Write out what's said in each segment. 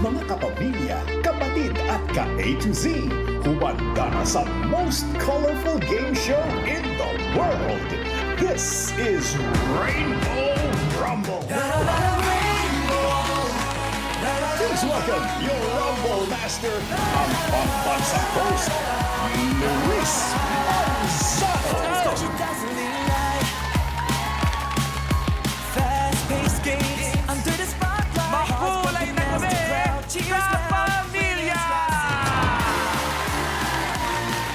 Mga kapamilya, kapatid at ka-A to Z, humanda na sa most colorful game show in the world. This is Rainbow Rumble. Please welcome your Rumble Master, ang pambansang host, Luis Manzano. Makulay na gabi sa pamilya!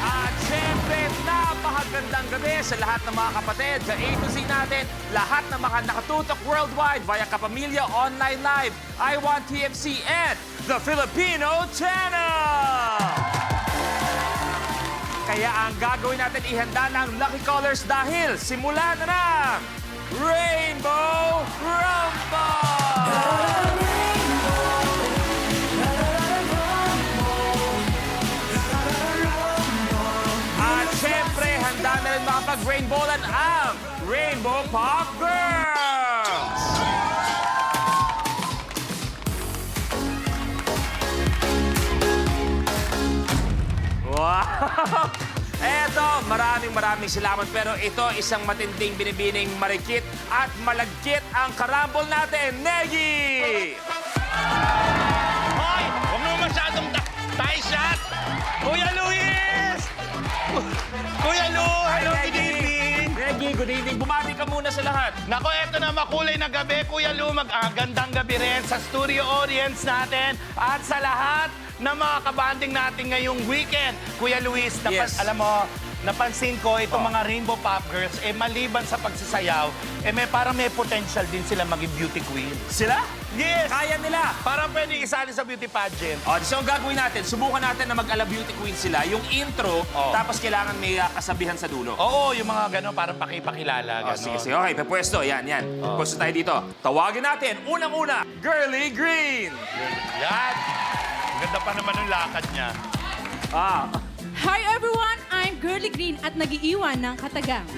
At syempre, napakagandang gabi sa lahat ng mga kapatid. Sa A to Z natin, lahat ng mga nakatutok worldwide via Kapamilya Online Live, I Want TFC, and the Filipino Channel! Kaya ang gagawin natin, ihanda ng Lucky Colors dahil simula na ng Rainbow Rumble! At syempre, handa na rin makapag-rainbowlan ang Rainbow Pop Girls! Wow! Eto, maraming salamat. Pero ito, isang matinding binibining marikit at malagkit ang karambol natin, Negi! Hoy! Huwag mo masyadong tie shot! Kuya Luis! Kuya Lu! Hello, Hi, good evening! Negi, good evening. Bumati ka muna sa lahat. Nako, eto na makulay na gabi, Kuya Lu. Gandang gabi rin sa studio audience natin at sa lahat ng mga kabanding natin ngayong weekend. Kuya Luis, Yes. alam mo, napansin ko itong mga Rainbow Pop Girls, maliban sa pagsasayaw, parang may potential din sila maging beauty queen. Sila? Yes! Kaya nila. Parang pwede isali sa beauty pageant. O, so ang gagawin natin, subukan natin na mag-ala beauty queen sila. Yung intro, tapos kailangan may kasabihan sa dulo. Oo, yung mga gano'n, parang pakipakilala. Oh, sige. Okay, pwesto. Yan. Pwesto tayo dito. Tawagin natin, unang-una, Girly Green. Yan. Ang ganda pa naman ng lakad niya. Hi everyone, I'm Girly Green at nag-iiwan ng katagang.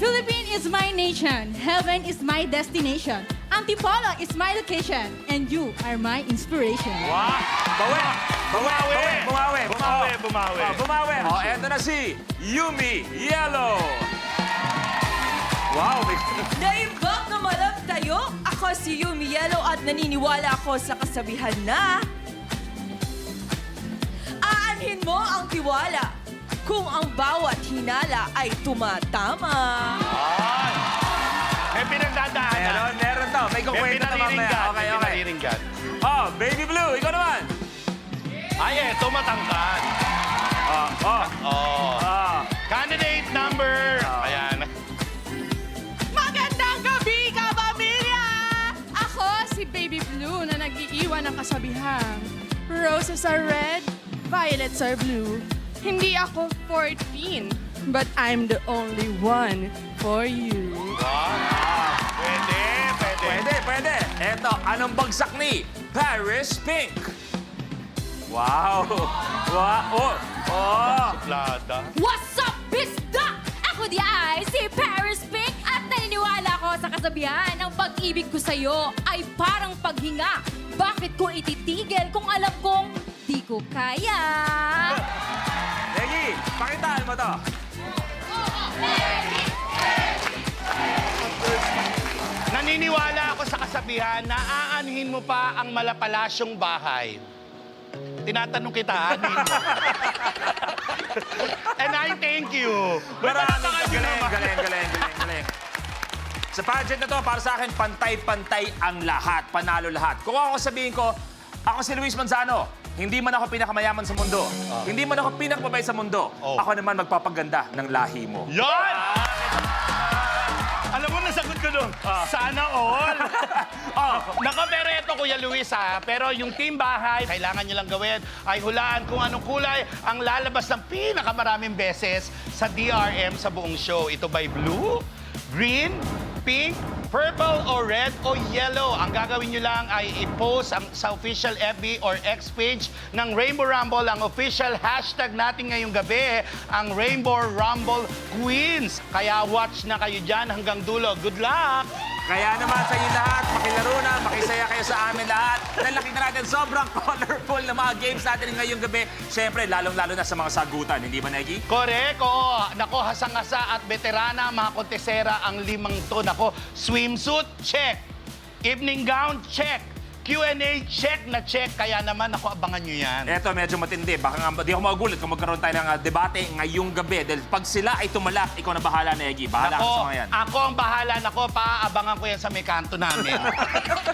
Philippine is my nation, heaven is my destination, Antipolo is my location, and you are my inspiration. Wow! Bumawi! Bumawi! O, eto na si Yumi Yellow. Wow! Naimbak na malam tayo. Ako si Yumi Yellow at naniniwala ako sa kasabihan na aanhin mo ang tiwala kung ang bawat hinala ay tumatama. Ay! May pinagdadaanan. Meron to. May May kukwento na mamaya. pinariringgan. Okay. Pinariringgan. Oh, Baby Blue, ikaw naman. Ay, eto matangkad. Oh. Candidate number... Ayan. Magandang gabi, kapamilya! Ako si Baby Blue na nag-iiwan ng kasabihan. Roses are red, violets are blue. Hindi ako 14, but I'm the only one for you. Wow. Pwede. Eto, anong bagsak ni Paris Pink? Wow! Plada. What's up, Bisda? Ako di ay si Paris Pink at naniniwala ko sa kasabihan ng pag-ibig ko sa'yo ay parang paghinga. Bakit ko ititigil kung alam kong di ko kaya? Negi, pakitaan mo to. Naniniwala ako sa kasabihan na aanhin mo pa ang malapalasyong bahay. Tinatanong kita, aanhin mo. And I thank you. Galing. Sa pageant na to, para sa akin, pantay-pantay ang lahat. Panalo lahat. Kung ako sabihin ko, ako si Luis Manzano, hindi man ako pinakamayaman sa mundo. Hindi man ako pinakababay sa mundo. Ako naman magpapaganda ng lahi mo. Yon! Alam mo, nasagot ko doon. Sana all. Nakabereto, Kuya Luis, ha? Pero yung team bahay, kailangan nyo lang gawin ay hulaan kung anong kulay ang lalabas ng pinakamaraming beses sa DRM sa buong show. Ito ba'y blue, green, pink, purple, or red, o yellow. Ang gagawin nyo lang ay i-post sa official FB or X page ng Rainbow Rumble. Ang official hashtag natin ngayong gabi, ang Rainbow Rumble Queens. Kaya watch na kayo dyan hanggang dulo. Good luck! Kaya naman sa inyo lahat, makilaro na, makisaya kayo sa amin lahat. Dahil nakita natin sobrang colorful na mga games natin ngayong gabi. Siyempre, lalong-lalo na sa mga sagutan. Hindi ba, Negi? Correct, oo. Nako, hasang-hasa at veterana, mga kontesera ang 5 to. Nako, swimsuit, check. Evening gown, check. Q&A, check na check. Kaya naman, ako, abangan nyo yan. Eto, medyo matindi. Baka nga, di ako magugulat kung magkaroon tayo ng debate ngayong gabi. Dahil pag sila ay tumalak, ikaw na bahala, Negi. Bahala ka sa mga yan. Ako ang bahala. Nako, paaabangan ko yan sa may kanto namin.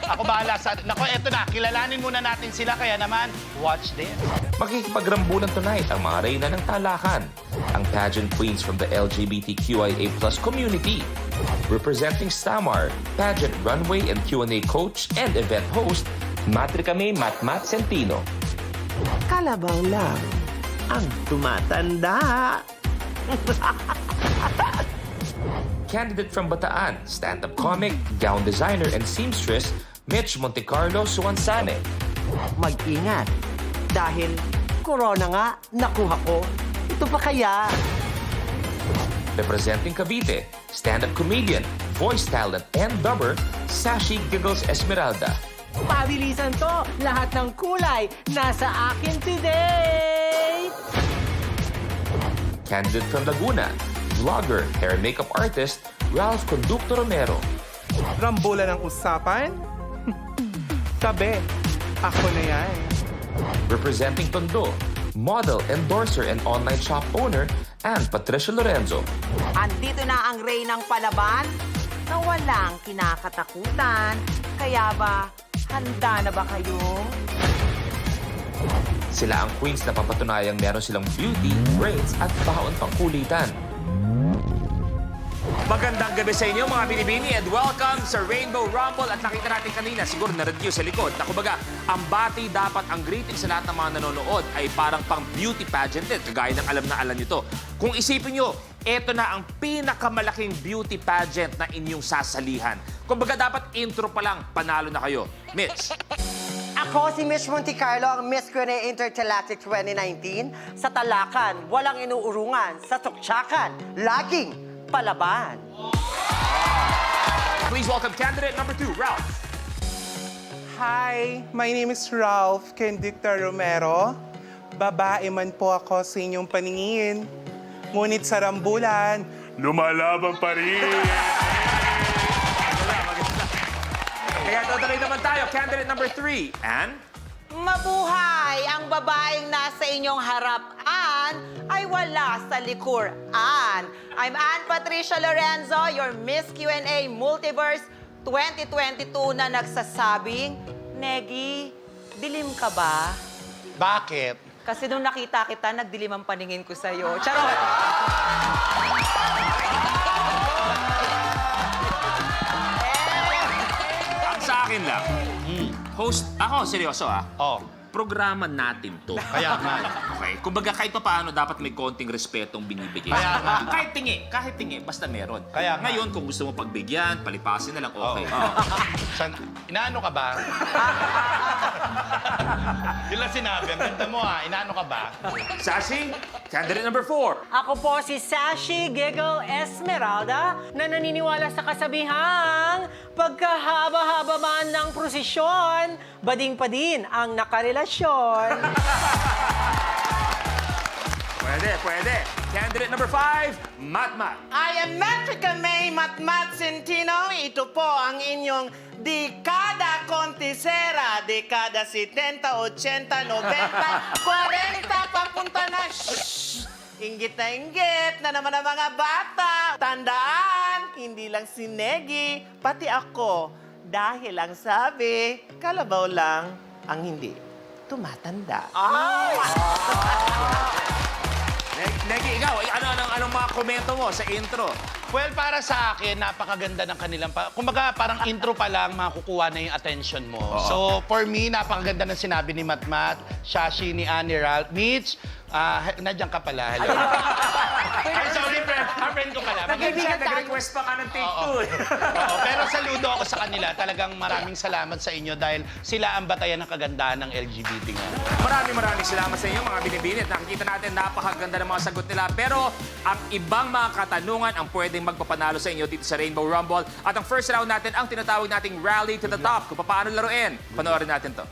Ako bahala sa... Nako, eto na. Kilalanin muna natin sila. Kaya naman, watch this. Makikipagrambulan tonight ang mga reyna ng talakan, ang pageant queens from the LGBTQIA+ community. Representing Samar, pageant runway and Q&A coach and event host, Matrika May Matmat Centino. Kalabaw lang ang tumatanda. Candidate from Bataan, stand-up comic, gown designer and seamstress, Mitch Montecarlo Suansane. Mag-ingat dahil corona nga nakuha ko. Ito pa kaya? Representing Cavite, stand-up comedian, voice talent and dubber, Sashi Giggles Esmeralda. Pabilisan to! Lahat ng kulay nasa akin today! Candidate from Laguna, vlogger, hair and makeup artist, Ralph Conducto Romero. Rambulan ng usapan? Tabi, ako na yan. Representing Tondo, model, endorser, and online shop owner, and Patricia Lorenzo. Andito na ang reynang palaban na walang kinakatakutan. Kaya ba, handa na ba kayo? Sila ang queens na papatunayang meron silang beauty, brains, at baon pangkulitan. Magandang gabi sa inyo mga binibini and welcome sa Rainbow Rumble. At nakita natin kanina, siguro na-review sa likod, na kumbaga, ang bati dapat, ang greeting sa lahat ng mga nanonood ay parang pang beauty pageant din. Kagaya ng alam na alam nyo to. Kung isipin nyo, eto na ang pinakamalaking beauty pageant na inyong sasalihan. Kumbaga dapat intro pa lang, panalo na kayo. Mitch. Ako si Miss Montecarlo, ang Miss Q&A Intergalactic 2019. Sa talakan, walang inuurungan. Sa tuksyakan, laging palaban. Please welcome candidate number 2, Ralph. Hi, my name is Ralph Kendicta Romero. Babae man po ako sa inyong paningin. Ngunit sa rambulan, lumalaban pa rin. Kaya tutuloy naman tayo, candidate number 3, Anne. Mabuhay! Ang babaeng nasa inyong harapan ay wala sa likuran. I'm Anne Patricia Lorenzo, your Miss Q&A Multiverse 2022 na nagsasabing, Negi, dilim ka ba? Bakit? Kasi nung nakita kita, nagdilim ang paningin ko sa'yo. Charot! Ang sa akin lang, host, ako seryoso Oh, programa natin to. kaya nga. Okay, kumbaga kahit pa paano dapat may konting respetong binibigay. Kaya nga. Kahit tingi, basta meron. Kaya nga. Ngayon, kung gusto mo pagbigyan, palipasin na lang, okay. Inaano ka ba? Yun lang sinabi. Ang ganda mo inaano ka ba? Sashi, candidate number 4. Ako po si Sashi Giggle Esmeralda na naniniwala sa kasabihang pagkahaba-haba man ng prosesyon, bading pa din ang nakarelasyon. Pwede. Candidate number 5, Matmat. I am Matrika May Matmat Centino. Ito po ang inyong dekada kontisera. Dekada 70, 80, 90, 40, papunta na. Shhh! Inggit na naman ang mga bata. Tandaan, hindi lang si Negi, pati ako. Dahil ang sabi, kalabaw lang ang hindi tumatanda. Negi, ikaw, anong mga komento mo sa intro? Well, para sa akin, napakaganda ng kanilang... Kumbaga, parang intro pa lang, makukuha na yung attention mo. So, for me, napakaganda ng sinabi ni Matmat, Shashi, ni Annie, Ralph, Mitch. Nandiyan ka pala. Hello. Ay, sorry, friend. Friend ko pala. Nag-siya, nag-request pa ka ng take two. Oo, pero saludo ako sa kanila. Talagang maraming salamat sa inyo dahil sila ang batayan ng kagandahan ng LGBT nga. Maraming salamat sa inyo mga binibinit. Nakikita natin napakaganda ng mga sagot nila. Pero ang ibang mga katanungan ang pwedeng magpapanalo sa inyo dito sa Rainbow Rumble. At ang first round natin ang tinatawag nating Rally to the Top. Kung paano laruin, panoorin natin to.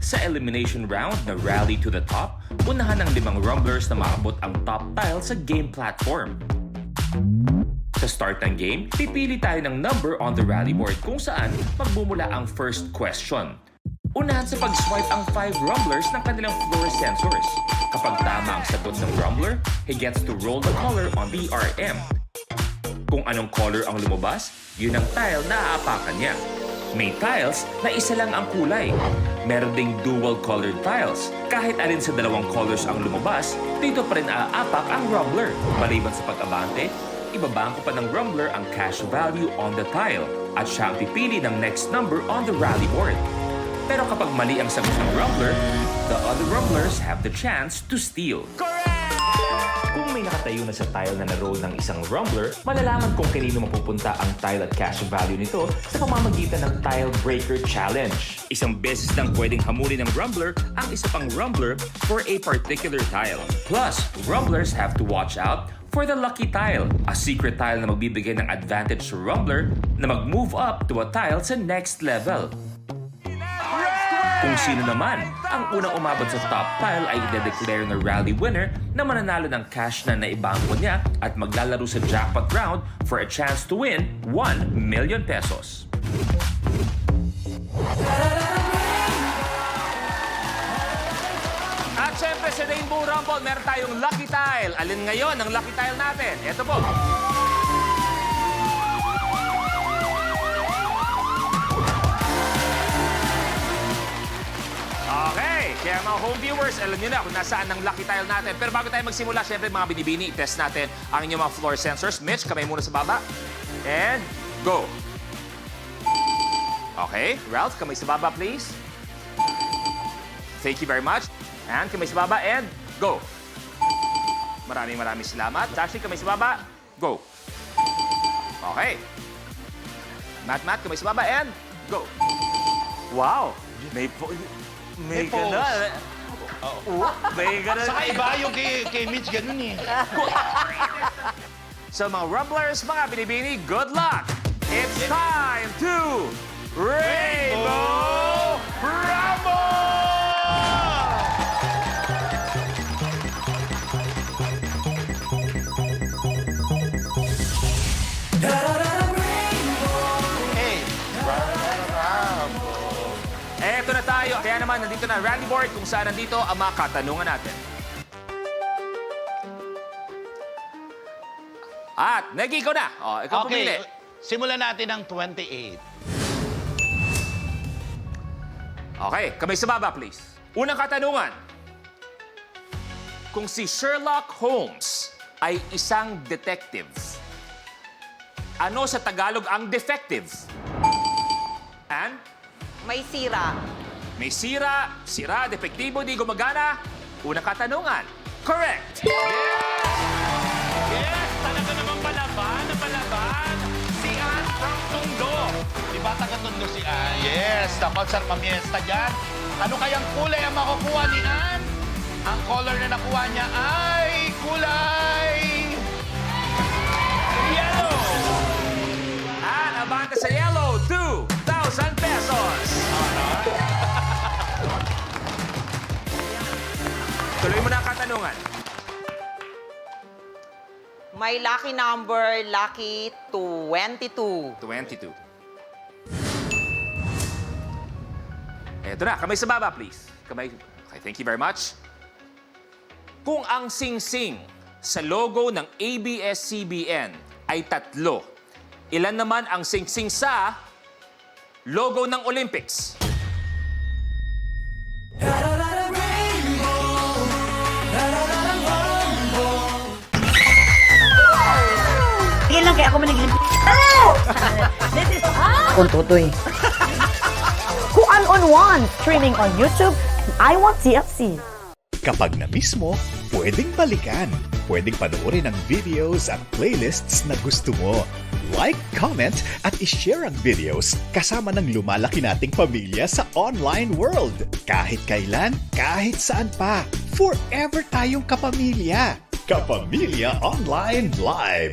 Sa elimination round na Rally to the Top, unahan ng 5 rumblers na maabot ang top tile sa game platform. Sa start ng game, pipili tayo ng number on the rally board kung saan magmumula ang first question. Unahan sa pag-swipe ang 5 rumblers ng kanilang floor sensors. Kapag tama ang sagot ng rumbler, he gets to roll the color on the RM. Kung anong color ang lumabas, yun ang tile na aapakan niya. May tiles na isa lang ang kulay. Meron ding dual-colored tiles. Kahit alin sa dalawang colors ang lumabas, dito pa rin aapak ang rumbler. Maliban sa pag-abante, ibabangko pa ng rumbler ang cash value on the tile at siya ang pipili ng next number on the rally board. Pero kapag mali ang sagot ng rumbler, the other rumblers have the chance to steal. Kung may nakatayo na sa tile na na-roll ng isang rumbler, malalaman kung kanino mapupunta ang tile at cash value nito sa pamamagitan ng Tile Breaker Challenge. Isang beses lang pwedeng hamulin ng rumbler ang isa pang rumbler for a particular tile. Plus, rumblers have to watch out for the lucky tile, a secret tile na magbibigay ng advantage sa rumbler na mag-move up to a tile sa next level. Kung sino naman ang unang umabot sa top tile ay ide-declare na rally winner na mananalo ng cash na naibangko niya at maglalaro sa jackpot round for a chance to win 1 million pesos. At syempre sa Rainbow Rumble, meron tayong lucky tile. Alin ngayon ang lucky tile natin? Ito po. Okay, kaya mga home viewers, alam nyo na kung nasaan ang lucky tile natin. Pero bago tayo magsimula, syempre mga binibini, i-test natin ang inyong mga floor sensors. Mitch, kamay muna sa baba. And go. Okay, Ralph, kamay sa baba, please. Thank you very much. And kamay sa baba and go. Maraming salamat. Sashi, kamay sa baba. Go. Okay. Matt, kamay sa baba and go. Wow. May pose. ganun. May ganun. Saka iba yung kay Mitch, ganun eh. So mga rumblers, mga binibini, good luck! It's time to Rainbow Rumble! Eto na tayo. Kaya naman, nandito na ang rally board kung saan nandito ang mga katanungan natin. At, Negi, ikaw na. O, ikaw pumili. Simulan natin ang 28. Okay, kamay sa baba, please. Unang katanungan. Kung si Sherlock Holmes ay isang detective, ano sa Tagalog ang defective? And? May sira. May sira, depektibo, di gumagana. Unang katanungan. Correct! Yes! Talaga naman palaban. Si Ann from Tondo. Di ba taga-Tondo si Ann? Yes, the concert pamiesta dyan. Ano kayang kulay ang makukuha ni Ann? Ang color na nakuha niya ay kulay... yellow! Ann, abante sa yellow, 2,000 pesos. Tuloy mo na ang katanungan. May lucky number, lucky 22. 22. Eto na, kamay sa baba, please. Kamay. Okay, thank you very much. Kung ang sing-sing sa logo ng ABS-CBN ay 3, ilan naman ang sing-sing sa logo ng Olympics? Tingin lang kaya ako maniglim. Kung tutoy. Kung on streaming on YouTube, I Want TFC. Kapag na-miss mo, pwedeng balikan. Pwedeng panoorin ang videos at playlists na gusto mo. Like, comment, at ishare ang videos kasama ng lumalaki nating pamilya sa online world. Kahit kailan, kahit saan pa. Forever tayong kapamilya. Kapamilya Online Live.